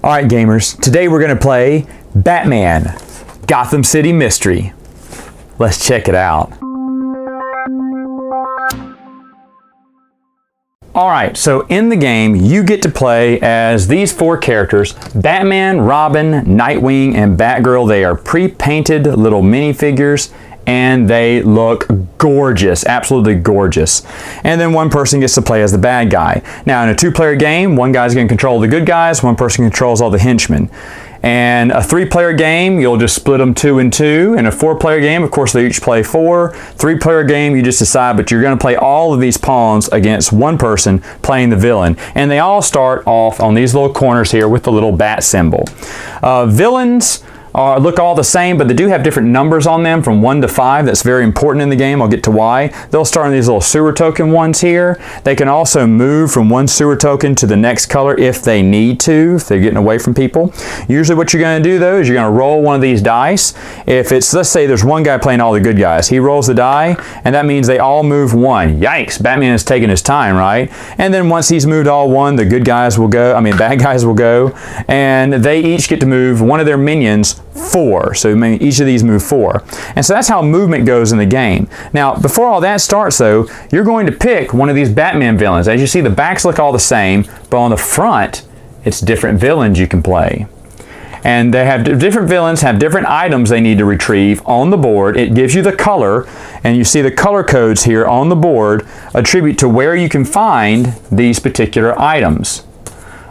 Alright gamers, today we're going to play Batman, Gotham City Mystery. Let's check it out. Alright, so in the game you get to play as these four characters: Batman, Robin, Nightwing, and Batgirl. They are pre-painted little minifigures and they look gorgeous, absolutely gorgeous. And then one person gets to play as the bad guy. Now in a two-player game, one guy's going to control the good guys, one person controls all the henchmen. And a three-player game, you'll just split them 2 and 2. In a four-player game, of course, they each play 4. Three-player game, you just decide, but you're going to play all of these pawns against one person playing the villain. And they all start off on these little corners here with the little bat symbol. Villains look all the same, but they do have different numbers on them from 1 to 5. That's very important in the game. I'll get to why. They'll start on these little sewer token ones here. They can also move from one sewer token to the next color if they need to, if they're getting away from people. Usually what you're going to do though is you're going to roll one of these dice. If it's, let's say there's one guy playing all the good guys. He rolls the die and that means they all move 1. Yikes, Batman is taking his time, right? And then once he's moved all 1, the good guys will go, bad guys will go, and they each get to move one of their minions 4. So each of these move 4. And so that's how movement goes in the game. Now, before all that starts though, you're going to pick one of these Batman villains. As you see, the backs look all the same, but on the front, it's different villains you can play. And they have different villains, have different items they need to retrieve on the board. It gives you the color, and you see the color codes here on the board attribute to where you can find these particular items.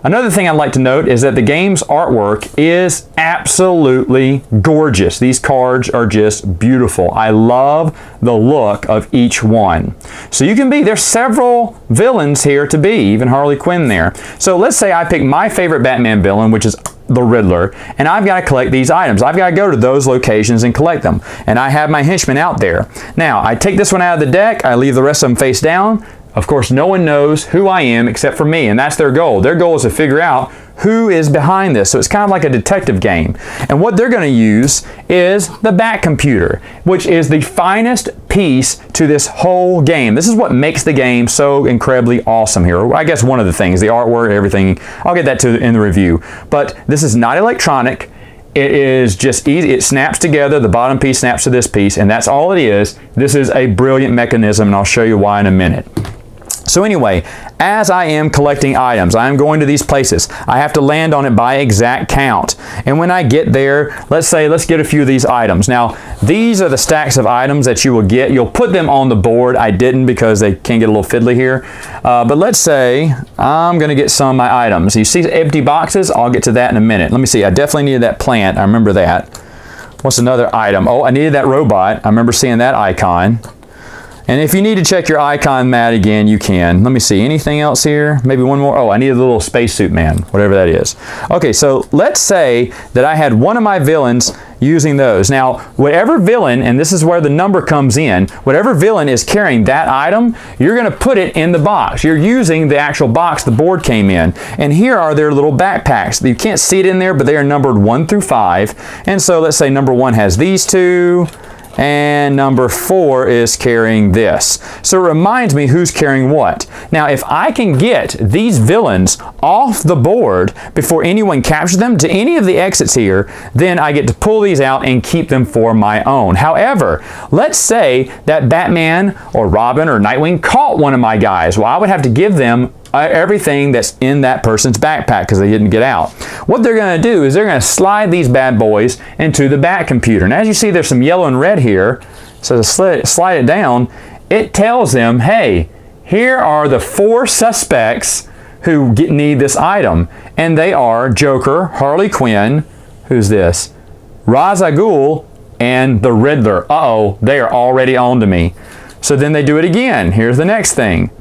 Another thing I'd like to note is that the game's artwork is absolutely gorgeous. These cards are just beautiful. I love the look of each one. So you can be, there's several villains here to be, even Harley Quinn there. So let's say I pick my favorite Batman villain, which is the Riddler, and I've got to collect these items. I've got to go to those locations and collect them. And I have my henchmen out there. Now, I take this one out of the deck, I leave the rest of them face down. Of course, no one knows who I am except for me, and that's their goal. Their goal is to figure out who is behind this. So it's kind of like a detective game. And what they're going to use is the Bat computer, which is the finest piece to this whole game. This is what makes the game so incredibly awesome here. I guess one of the things, the artwork, everything. I'll get that to in the review. But this is not electronic. It is just easy. It snaps together. The bottom piece snaps to this piece, and that's all it is. This is a brilliant mechanism, and I'll show you why in a minute. So anyway, as I am collecting items, I am going to these places. I have to land on it by exact count. And when I get there, let's get a few of these items. Now, these are the stacks of items that you will get. You'll put them on the board. I didn't because they can get a little fiddly here. But let's say I'm going to get some of my items. You see empty boxes? I'll get to that in a minute. Let me see. I definitely needed that plant. I remember that. What's another item? Oh, I needed that robot. I remember seeing that icon. And if you need to check your icon mat again, you can. Let me see, anything else here? Maybe one more. Oh, I need a little spacesuit man, whatever that is. Okay, so let's say that I had one of my villains using those. Now, whatever villain, and this is where the number comes in, whatever villain is carrying that item, you're going to put it in the box. You're using the actual box the board came in. And here are their little backpacks. You can't see it in there, but they are numbered 1 through 5. And so let's say number 1 has these 2. And number 4 is carrying this. So it reminds me who's carrying what. Now, if I can get these villains off the board before anyone captures them to any of the exits here, then I get to pull these out and keep them for my own. However, let's say that Batman or Robin or Nightwing caught one of my guys. Well, I would have to give them everything that's in that person's backpack because they didn't get out. What they're going to do is they're going to slide these bad boys into the Bat computer. And as you see, there's some yellow and red here. So to slide it down, it tells them, hey, here are the 4 suspects who need this item. And they are Joker, Harley Quinn, who's this? Ra's al Ghul, and the Riddler. Uh-oh, they are already on to me. So then they do it again. Here's the next thing.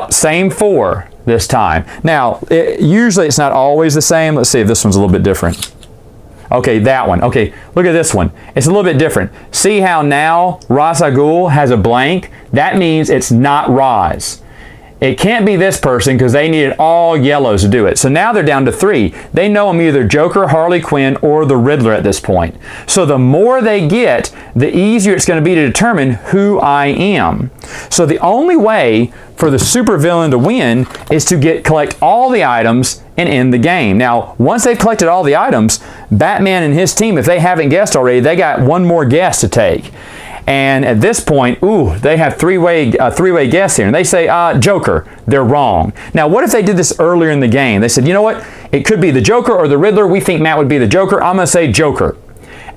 Same 4 this time. Now, usually it's not always the same. Let's see if this one's a little bit different. Okay, that one. Okay, look at this one. It's a little bit different. See how now Ra's al Ghul has a blank? That means it's not Ra's. it can't be this person because they needed all yellows to do it. So now they're down to 3. They know I'm either Joker, Harley Quinn, or the Riddler at this point. So the more they get, the easier it's going to be to determine who I am. So the only way for the supervillain to win is to collect all the items and end the game. Now, once they've collected all the items, Batman and his team, if they haven't guessed already, they got one more guess to take. And at this point, they have three-way guess here. And they say, Joker. They're wrong. Now, what if they did this earlier in the game? They said, you know what? It could be the Joker or the Riddler. We think Matt would be the Joker. I'm going to say Joker.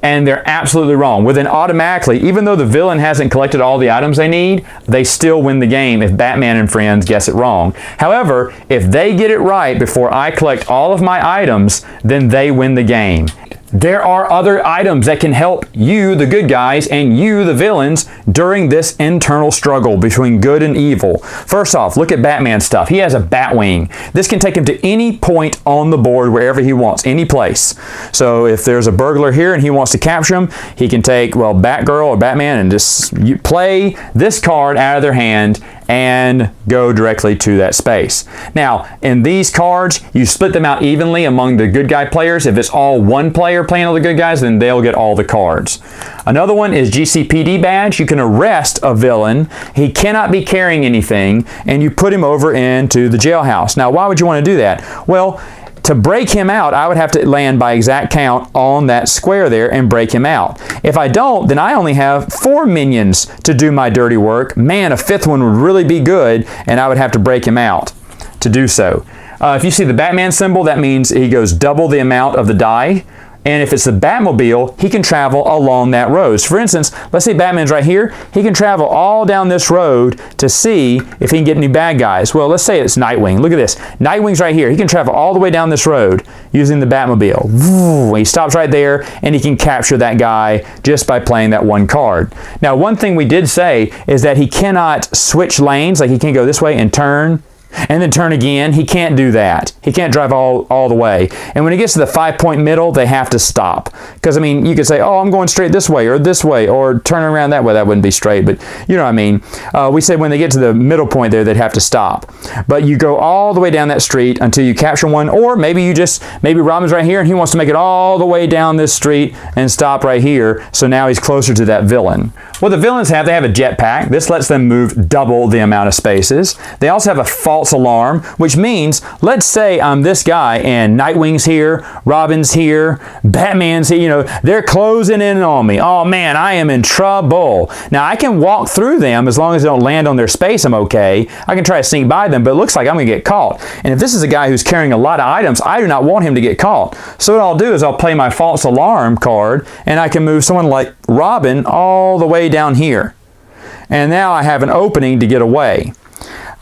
And they're absolutely wrong. Well, then automatically, even though the villain hasn't collected all the items they need, they still win the game if Batman and friends guess it wrong. However, if they get it right before I collect all of my items, then they win the game. There are other items that can help you, the good guys, and you, the villains, during this internal struggle between good and evil. First off, look at Batman's stuff. He has a Batwing. This can take him to any point on the board, wherever he wants, any place. So if there's a burglar here and he wants to capture him, he can take, well, Batgirl or Batman and just play this card out of their hand and go directly to that space. Now, in these cards, you split them out evenly among the good guy players. If it's all one player playing all the good guys, then they'll get all the cards. Another one is GCPD badge. You can arrest a villain. He cannot be carrying anything, and you put him over into the jailhouse. Now, why would you want to do that? Well, to break him out, I would have to land by exact count on that square there and break him out. If I don't, then I only have 4 minions to do my dirty work. Man, a 5th one would really be good, and I would have to break him out to do so. If you see the Batman symbol, that means he goes double the amount of the die. And if it's the Batmobile, he can travel along that road. So for instance, let's say Batman's right here. He can travel all down this road to see if he can get any bad guys. Well, let's say it's Nightwing. Look at this. Nightwing's right here. He can travel all the way down this road using the Batmobile. He stops right there, and he can capture that guy just by playing that one card. Now, one thing we did say is that he cannot switch lanes. Like he can't go this way and turn and then turn again. He can't do that. He can't drive all the way. And when he gets to the 5-point middle, they have to stop. Because, I mean, you could say, oh, I'm going straight this way, or turn around that way. That wouldn't be straight, but you know what I mean. We said when they get to the middle point there, they'd have to stop. But you go all the way down that street until you capture one, or maybe maybe Robin's right here and he wants to make it all the way down this street and stop right here, so now he's closer to that villain. What the villains have, they have a jetpack. This lets them move double the amount of spaces. They also have a false alarm, which means, let's say I'm this guy and Nightwing's here, Robin's here, Batman's here, you know, they're closing in on me. Oh man, I am in trouble. Now I can walk through them as long as they don't land on their space, I'm okay. I can try to sneak by them, but it looks like I'm gonna get caught. And if this is a guy who's carrying a lot of items, I do not want him to get caught. So what I'll do is I'll play my false alarm card, and I can move someone like Robin all the way down here. And now I have an opening to get away.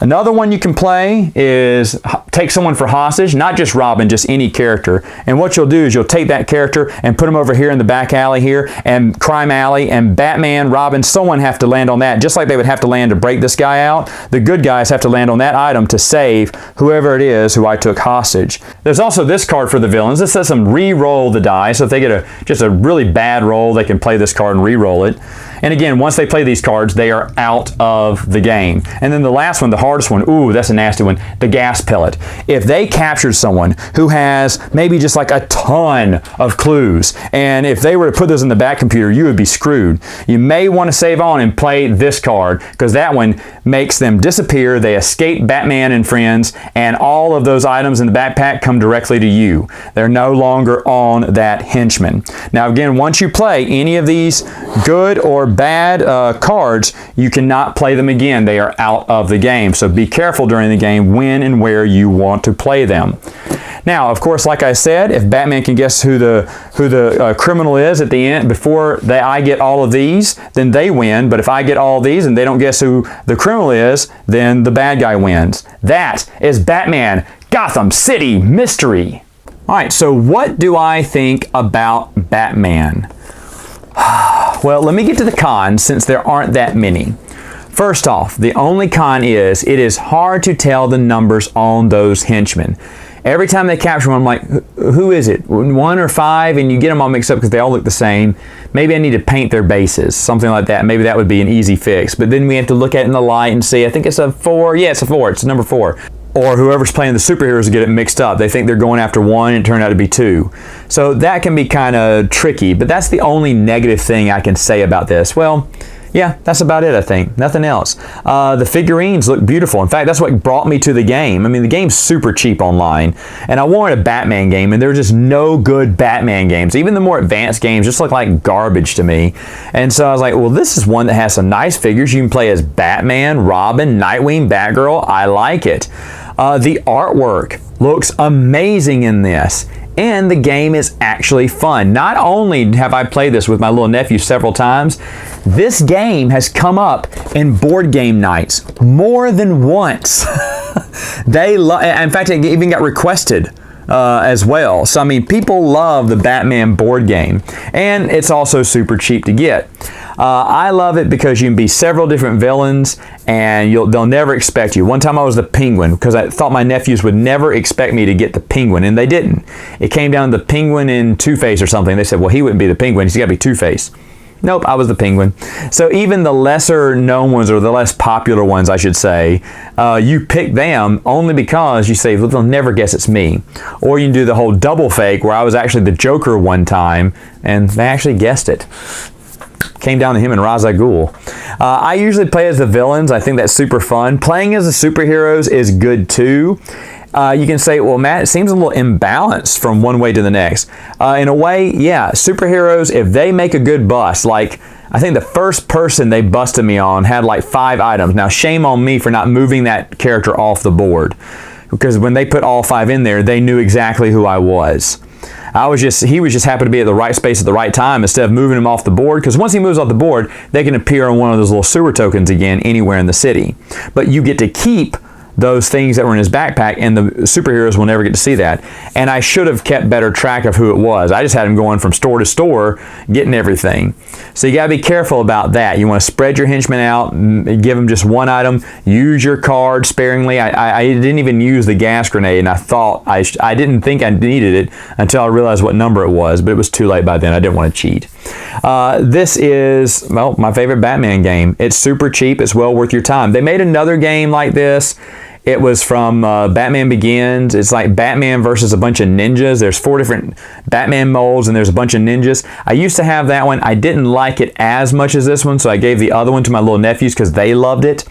Another one you can play is take someone for hostage, not just Robin, just any character. And what you'll do is you'll take that character and put him over here in the back alley here, and crime alley, and Batman, Robin, someone have to land on that. Just like they would have to land to break this guy out, the good guys have to land on that item to save whoever it is who I took hostage. There's also this card for the villains. This lets them re-roll the die. So if they get just a really bad roll, they can play this card and re-roll it. And again, once they play these cards, they are out of the game. And then the last one, the hardest one, ooh, that's a nasty one, the gas pellet. If they captured someone who has maybe just like a ton of clues, and if they were to put those in the back computer, you would be screwed. You may want to save on and play this card, because that one makes them disappear. They escape Batman and friends, and all of those items in the backpack come directly to you. They're no longer on that henchman. Now again, once you play any of these good or bad cards, you cannot play them again. They are out of the game. So be careful during the game when and where you want to play them. Now, of course, like I said, if Batman can guess who the criminal is at the end before I get all of these, then they win. But if I get all these and they don't guess who the criminal is, then the bad guy wins. That is Batman Gotham City Mystery. All right, so what do I think about Batman? Well, let me get to the cons, since there aren't that many. First off, the only con is it is hard to tell the numbers on those henchmen. Every time they capture one, I'm like, who is it? 1 or 5? And you get them all mixed up because they all look the same. Maybe I need to paint their bases, something like that. Maybe that would be an easy fix. But then we have to look at it in the light and see, I think it's a 4. Yeah, it's a 4. It's number 4. Or whoever's playing the superheroes get it mixed up. They think they're going after 1 and it turned out to be 2. So that can be kind of tricky, but that's the only negative thing I can say about this. Well, yeah, that's about it, I think. Nothing else. The figurines look beautiful. In fact, that's what brought me to the game. I mean, the game's super cheap online, and I wanted a Batman game, and there were just no good Batman games. Even the more advanced games just look like garbage to me. And so I was like, well, this is one that has some nice figures. You can play as Batman, Robin, Nightwing, Batgirl. I like it. The artwork looks amazing in this. And the game is actually fun. Not only have I played this with my little nephew several times, this game has come up in board game nights more than once. In fact, it even got requested as well. So, I mean, people love the Batman board game. And it's also super cheap to get. I love it because you can be several different villains and they'll never expect you. One time I was the Penguin because I thought my nephews would never expect me to get the Penguin, and they didn't. It came down to the Penguin and Two-Face or something. They said, well, he wouldn't be the Penguin. He's got to be Two-Face. Nope, I was the Penguin. So even the lesser known ones, or the less popular ones, I should say, you pick them only because you say, well, they'll never guess it's me. Or you can do the whole double fake where I was actually the Joker one time and they actually guessed it. Came down to him and Ra's al Ghul. I usually play as the villains. I think that's super fun. Playing as the superheroes is good too. You can say, well, Matt, it seems a little imbalanced from one way to the next. In a way, yeah, superheroes, if they make a good bust, like I think the first person they busted me on had like 5 items. Now, shame on me for not moving that character off the board, because when they put all 5 in there, they knew exactly who I was. He was just happened to be at the right space at the right time instead of moving him off the board, because once he moves off the board, they can appear on one of those little sewer tokens again anywhere in the city. But you get to keep those things that were in his backpack, and the superheroes will never get to see that. And I should have kept better track of who it was. I just had him going from store to store getting everything. So you got to be careful about that. You want to spread your henchmen out, give them just one item, use your card sparingly. I didn't even use the gas grenade, and I thought I didn't think I needed it until I realized what number it was, but it was too late by then. I didn't want to cheat. This is, well, my favorite Batman game. It's super cheap. It's well worth your time. They made another game like this. It was from Batman Begins. It's like Batman versus a bunch of ninjas. There's 4 different Batman molds and there's a bunch of ninjas. I used to have that one. I didn't like it as much as this one, so I gave the other one to my little nephews because they loved it.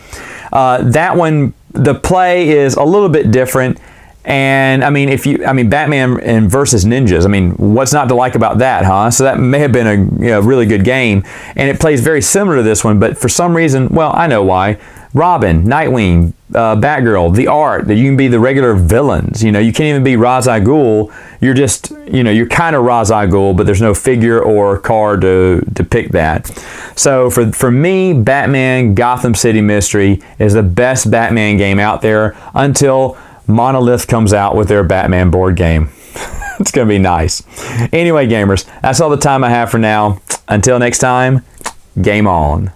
That one, the play is a little bit different. And I mean, Batman and versus ninjas. I mean, what's not to like about that, huh? So that may have been a really good game, and it plays very similar to this one. But for some reason, well, I know why. Robin, Nightwing, Batgirl, the art that you can be the regular villains. You can't even be Ra's al Ghul. You're just, you're kind of Ra's al Ghul, but there's no figure or card to depict that. So for me, Batman Gotham City Mystery is the best Batman game out there until Monolith comes out with their Batman board game. It's going to be nice. Anyway, gamers, that's all the time I have for now. Until next time, game on.